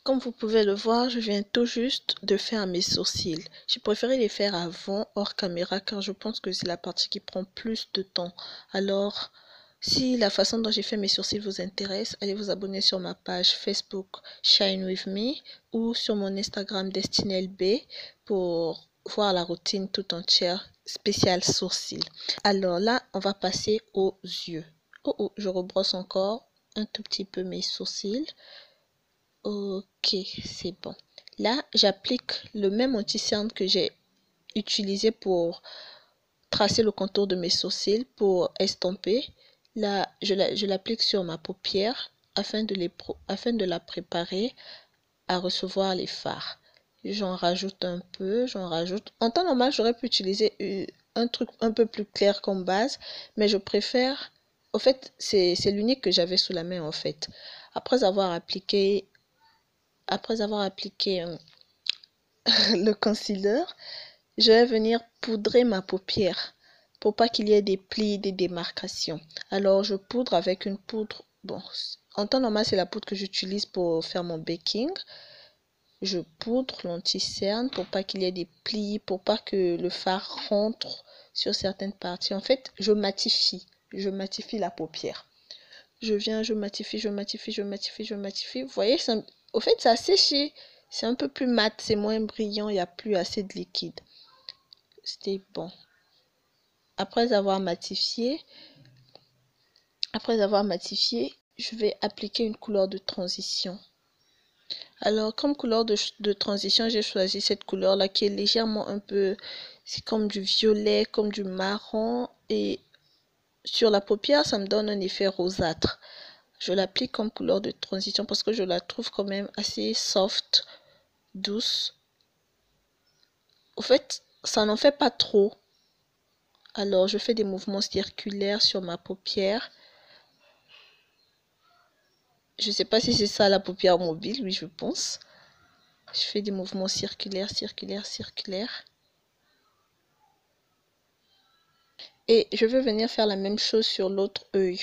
Comme vous pouvez le voir, je viens tout juste de faire mes sourcils. J'ai préféré les faire avant, hors caméra, car je pense que c'est la partie qui prend plus de temps. Alors, si la façon dont j'ai fait mes sourcils vous intéresse, allez vous abonner sur ma page Facebook Shine With Me ou sur mon Instagram DestinyLB pour voir la routine tout entière spéciale sourcils. Alors là, on va passer aux yeux. Oh, je rebrosse encore un tout petit peu mes sourcils. Ok, c'est bon. Là, j'applique le même anti-cerne que j'ai utilisé pour tracer le contour de mes sourcils, pour estomper. Là, je l'applique sur ma paupière afin de la préparer à recevoir les fards. J'en rajoute un peu, j'en rajoute. En temps normal, j'aurais pu utiliser un truc un peu plus clair comme base, mais je préfère. Au fait, c'est l'unique que j'avais sous la main en fait. Après avoir appliqué le concealer, je vais venir poudrer ma paupière pour pas qu'il y ait des plis, des démarcations. Alors, je poudre avec une poudre. Bon, en temps normal, c'est la poudre que j'utilise pour faire mon baking. Je poudre l'anti-cerne pour pas qu'il y ait des plis, pour pas que le fard rentre sur certaines parties. En fait, je matifie. Je matifie la paupière. Je viens, je matifie, je matifie, je matifie, je matifie. Vous voyez, au fait, ça a séché. C'est un peu plus mat, c'est moins brillant, il n'y a plus assez de liquide. C'était bon. Après avoir matifié, je vais appliquer une couleur de transition. Alors, comme couleur de transition, j'ai choisi cette couleur-là qui est légèrement un peu... C'est comme du violet, comme du marron. Et sur la paupière, ça me donne un effet rosâtre. Je l'applique comme couleur de transition parce que je la trouve quand même assez soft, douce. Au fait, ça n'en fait pas trop. Alors, je fais des mouvements circulaires sur ma paupière. Je ne sais pas si c'est ça la paupière mobile, oui, je pense. Je fais des mouvements circulaires, circulaires, circulaires. Et je vais venir faire la même chose sur l'autre œil.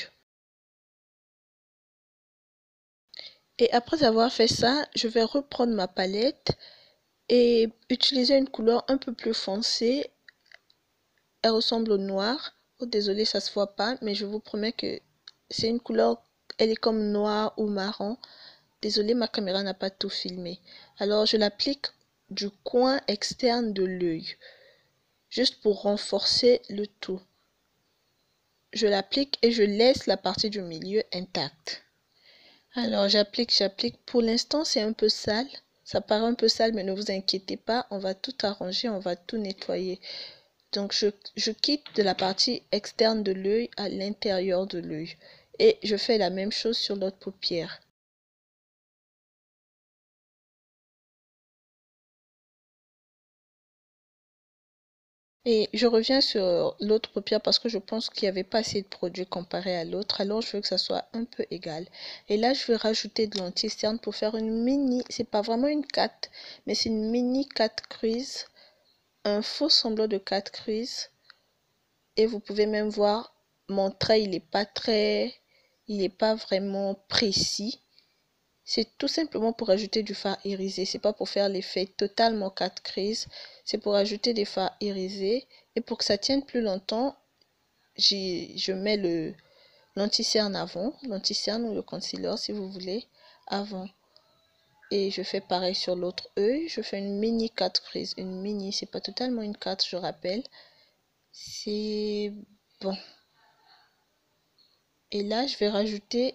Et après avoir fait ça, je vais reprendre ma palette et utiliser une couleur un peu plus foncée. Elle ressemble au noir. Oh, désolé, ça se voit pas, mais je vous promets que c'est une couleur, elle est comme noir ou marron. Désolé, ma caméra n'a pas tout filmé. Alors, je l'applique du coin externe de l'œil, juste pour renforcer le tout. Je l'applique et je laisse la partie du milieu intacte. Alors, j'applique. Pour l'instant, c'est un peu sale. Ça paraît un peu sale, mais ne vous inquiétez pas, on va tout arranger, on va tout nettoyer. Donc, je quitte de la partie externe de l'œil à l'intérieur de l'œil. Et je fais la même chose sur l'autre paupière. Et je reviens sur l'autre paupière parce que je pense qu'il n'y avait pas assez de produit comparé à l'autre. Alors, je veux que ça soit un peu égal. Et là, je vais rajouter de l'anti-cerne pour faire une mini... C'est pas vraiment une 4, mais c'est une mini 4 crease. Un faux semblant de 4 crease. Et vous pouvez même voir, mon trait, il n'est pas vraiment précis. C'est tout simplement pour ajouter du fard irisé. C'est pas pour faire l'effet totalement 4 crease. C'est pour ajouter des fards irisés. Et pour que ça tienne plus longtemps, je mets l'anti-cerne avant. L'anti-cerne ou le concealer si vous voulez, avant. Et je fais pareil sur l'autre œil. Je fais une mini 4 crease. Une mini, c'est pas totalement une 4, je rappelle. C'est bon. Et là, je vais rajouter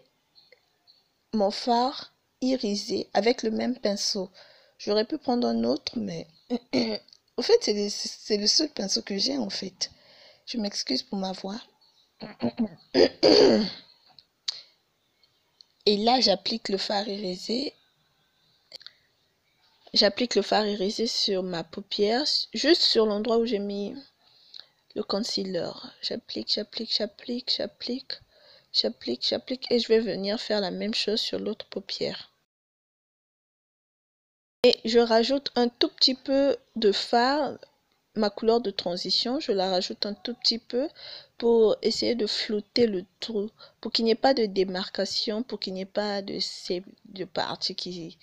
mon fard irisé avec le même pinceau. J'aurais pu prendre un autre, mais au fait, c'est le seul pinceau que j'ai en fait. Je m'excuse pour ma voix. Et là, j'applique le fard irisé. J'applique le fard irisé sur ma paupière, juste sur l'endroit où j'ai mis le concealer. J'applique et je vais venir faire la même chose sur l'autre paupière. Et je rajoute un tout petit peu de fard, ma couleur de transition, je la rajoute un tout petit peu pour essayer de flouter le tout, pour qu'il n'y ait pas de démarcation, pour qu'il n'y ait pas de parties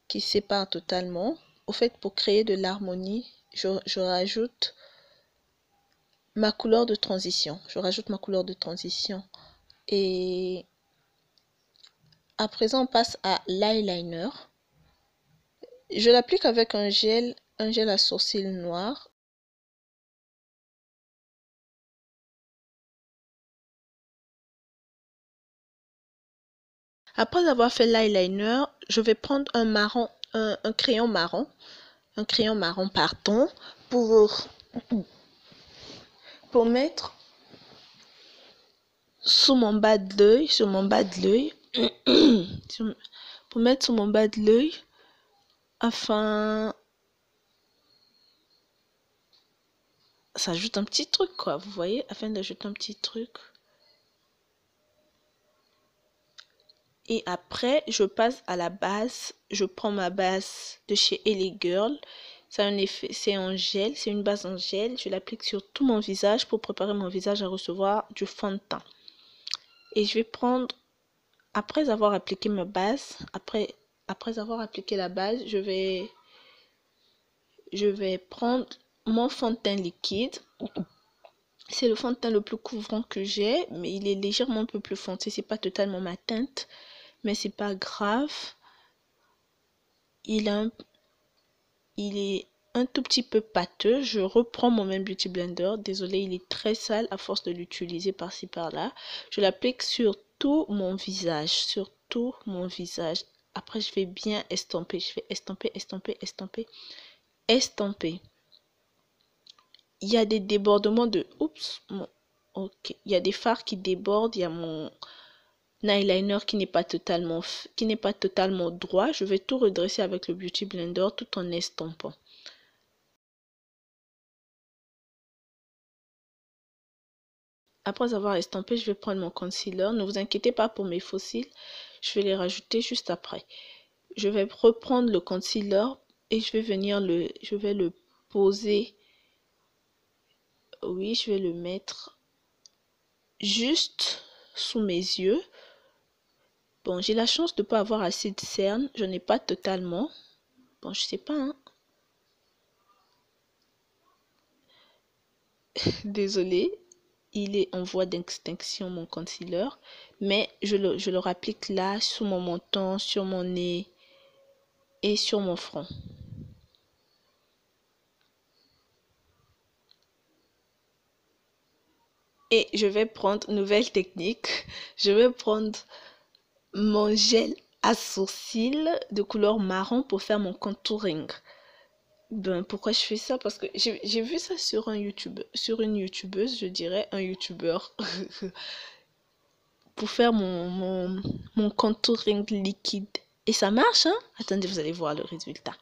qui sépare totalement. Au fait, pour créer de l'harmonie, je rajoute ma couleur de transition. Je rajoute ma couleur de transition. Et à présent, on passe à l'eyeliner. Je l'applique avec un gel à sourcils noir. Après avoir fait l'eyeliner, je vais prendre un crayon marron pardon, pour mettre sous mon bas de l'œil, pour mettre sous mon bas de l'œil, afin, ça ajoute un petit truc quoi, vous voyez, afin d'ajouter un petit truc. Et après, je passe à la base. Je prends ma base de chez LA Girl. C'est un effet, c'est en gel, c'est une base en gel. Je l'applique sur tout mon visage pour préparer mon visage à recevoir du fond de teint. Et je vais prendre, après avoir appliqué ma base, après avoir appliqué la base, je vais prendre mon fond de teint liquide. C'est le fond de teint le plus couvrant que j'ai, mais il est légèrement un peu plus foncé. C'est pas totalement ma teinte, mais c'est pas grave. Il est un tout petit peu pâteux. Je reprends mon même Beauty Blender. Désolée, il est très sale à force de l'utiliser par-ci par-là. Je l'applique sur tout mon visage. Sur tout mon visage. Après, je vais bien estomper. Je vais estomper, estomper, estomper, estomper. Il y a des débordements de... Oups. Ok. Il y a des fards qui débordent. Il y a mon eyeliner qui n'est pas totalement droit. Je vais tout redresser avec le Beauty Blender tout en estompant. Après avoir estampé, je vais prendre mon concealer. Ne vous inquiétez pas pour mes faux cils. Je vais les rajouter juste après. Je vais reprendre le concealer et je vais le poser. Oui, je vais le mettre juste sous mes yeux. Bon, j'ai la chance de ne pas avoir assez de cernes. Je n'ai pas totalement. Bon, je sais pas, hein. Désolée. Il est en voie d'extinction mon concealer, mais je le applique là sous mon menton, sur mon nez et sur mon front. Et je vais prendre, nouvelle technique, je vais prendre mon gel à sourcils de couleur marron pour faire mon contouring. Ben, pourquoi je fais ça? Parce que j'ai vu ça sur une youtubeuse, je dirais, un youtubeur, pour faire mon contouring liquide. Et ça marche, hein? Attendez, vous allez voir le résultat.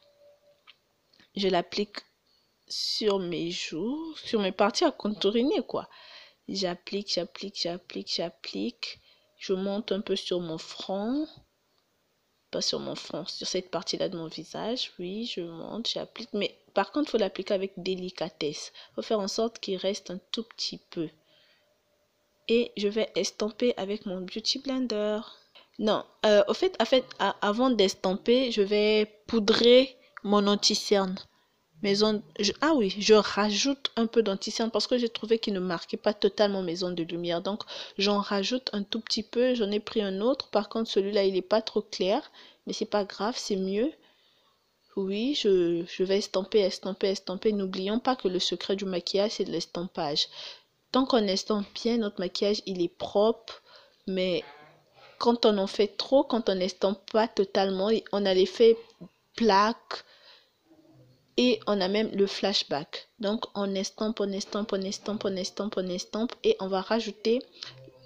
Je l'applique sur mes joues, sur mes parties à contouriner, quoi. J'applique, j'applique, j'applique, j'applique. Je monte un peu sur mon front. Pas sur mon front, sur cette partie-là de mon visage. Oui, je monte, j'applique. Mais par contre, il faut l'appliquer avec délicatesse. Il faut faire en sorte qu'il reste un tout petit peu. Et je vais estomper avec mon Beauty Blender. Non, au fait, avant d'estomper, je vais poudrer mon anti-cerne. Ah oui, je rajoute un peu d'anti-cerne parce que j'ai trouvé qu'il ne marquait pas totalement mes zones de lumière. Donc, j'en rajoute un tout petit peu. J'en ai pris un autre. Par contre, celui-là, il n'est pas trop clair. Mais c'est pas grave, c'est mieux. Oui, je vais estomper, estomper, estomper. N'oublions pas que le secret du maquillage, c'est de l'estampage. Tant qu'on estompe bien, notre maquillage, il est propre. Mais quand on en fait trop, quand on n'estompe pas totalement, on a l'effet plaque. Et on a même le flashback. Donc on estompe, on estompe, on estompe, on estompe, on estompe. Et on va rajouter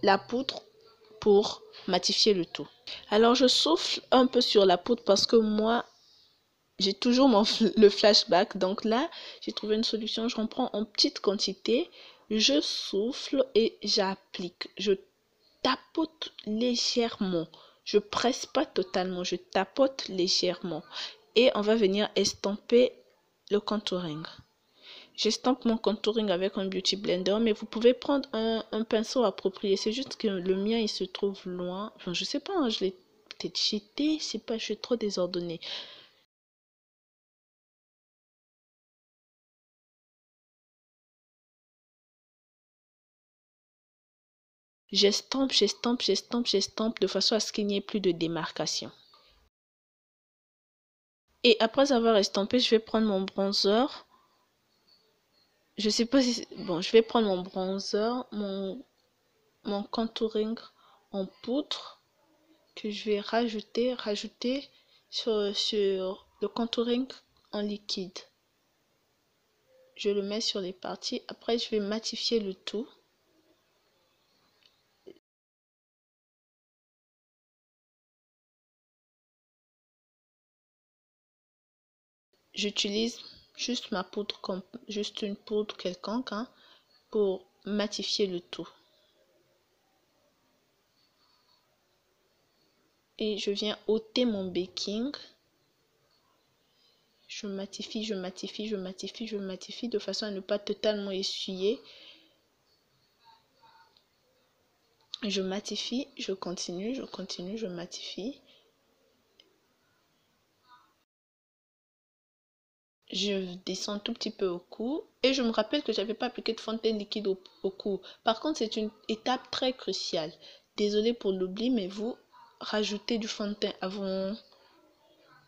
la poudre pour matifier le tout. Alors je souffle un peu sur la poudre parce que moi, j'ai toujours le flashback. Donc là, j'ai trouvé une solution. Je reprends en petite quantité. Je souffle et j'applique. Je tapote légèrement. Je presse pas totalement. Je tapote légèrement. Et on va venir estomper le contouring. J'estompe mon contouring avec un Beauty Blender, mais vous pouvez prendre un pinceau approprié. C'est juste que le mien, il se trouve loin. Enfin, je sais pas, hein, je l'ai peut-être jeté, je sais pas, je suis trop désordonnée. J'estompe, j'estompe, j'estompe, j'estompe de façon à ce qu'il n'y ait plus de démarcation. Et après avoir estampé, je vais prendre mon bronzer. Je sais pas si... Bon, je vais prendre mon bronzer, mon contouring en poudre que je vais rajouter sur le contouring en liquide. Je le mets sur les parties. Après, je vais matifier le tout. J'utilise juste ma poudre, juste une poudre quelconque hein, pour matifier le tout. Et je viens ôter mon baking. Je matifie, je matifie, je matifie, je matifie de façon à ne pas totalement essuyer. Je matifie, je continue, je matifie. Je descends un tout petit peu au cou. Et je me rappelle que j'avais pas appliqué de fond de teint liquide au cou. Par contre, c'est une étape très cruciale. Désolée pour l'oubli, mais vous rajoutez du fond de teint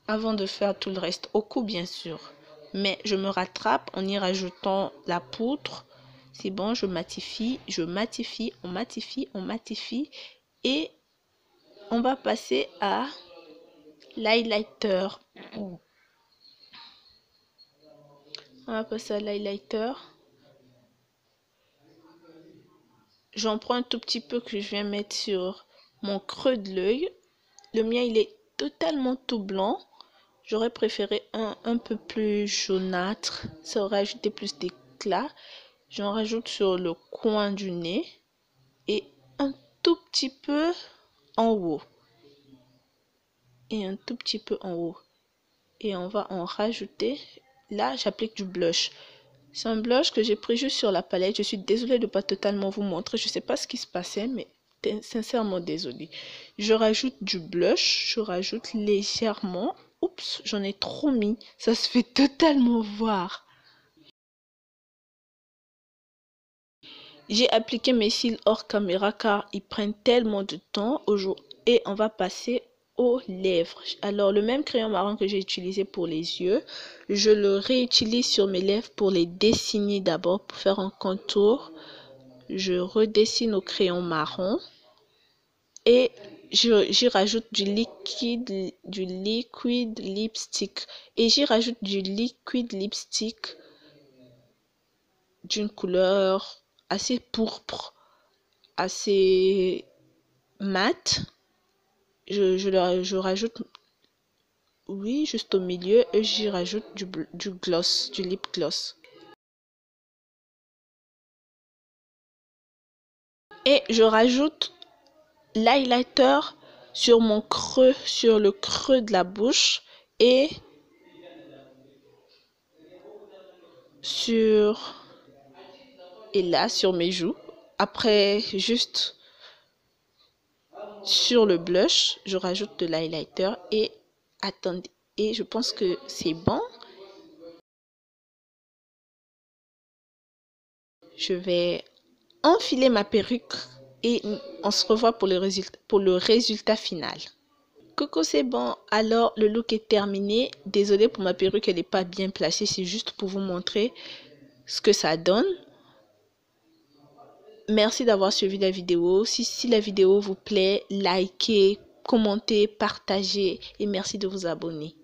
avant de faire tout le reste. Au cou, bien sûr. Mais je me rattrape en y rajoutant la poudre. C'est bon, je matifie, on matifie, on matifie. Et on va passer à l'highlighter. On va passer à l'highlighter. J'en prends un tout petit peu que je viens mettre sur mon creux de l'œil. Le mien, il est totalement tout blanc. J'aurais préféré un peu plus jaunâtre. Ça aurait ajouté plus d'éclat. J'en rajoute sur le coin du nez et un tout petit peu en haut. Et un tout petit peu en haut. Et on va en rajouter. Là, j'applique du blush. C'est un blush que j'ai pris juste sur la palette. Je suis désolée de ne pas totalement vous montrer. Je ne sais pas ce qui se passait, mais sincèrement désolée. Je rajoute du blush. Je rajoute légèrement. Oups, j'en ai trop mis. Ça se fait totalement voir. J'ai appliqué mes cils hors caméra car ils prennent tellement de temps aujourd'hui. Et on va passer aux lèvres. Alors le même crayon marron que j'ai utilisé pour les yeux, je le réutilise sur mes lèvres pour les dessiner d'abord pour faire un contour. Je redessine au crayon marron et j'y rajoute du liquide lipstick et j'y rajoute du liquide lipstick d'une couleur assez pourpre, assez mat. Je rajoute, oui, juste au milieu, et j'y rajoute du gloss, du lip gloss. Et je rajoute l'highlighter sur mon creux, sur le creux de la bouche et là sur mes joues. Après, juste sur le blush, je rajoute de l'highlighter et attendez. Et je pense que c'est bon. Je vais enfiler ma perruque et on se revoit pour le résultat final. Coucou, c'est bon. Alors, le look est terminé. Désolée pour ma perruque, elle n'est pas bien placée. C'est juste pour vous montrer ce que ça donne. Merci d'avoir suivi la vidéo. Si la vidéo vous plaît, likez, commentez, partagez et merci de vous abonner.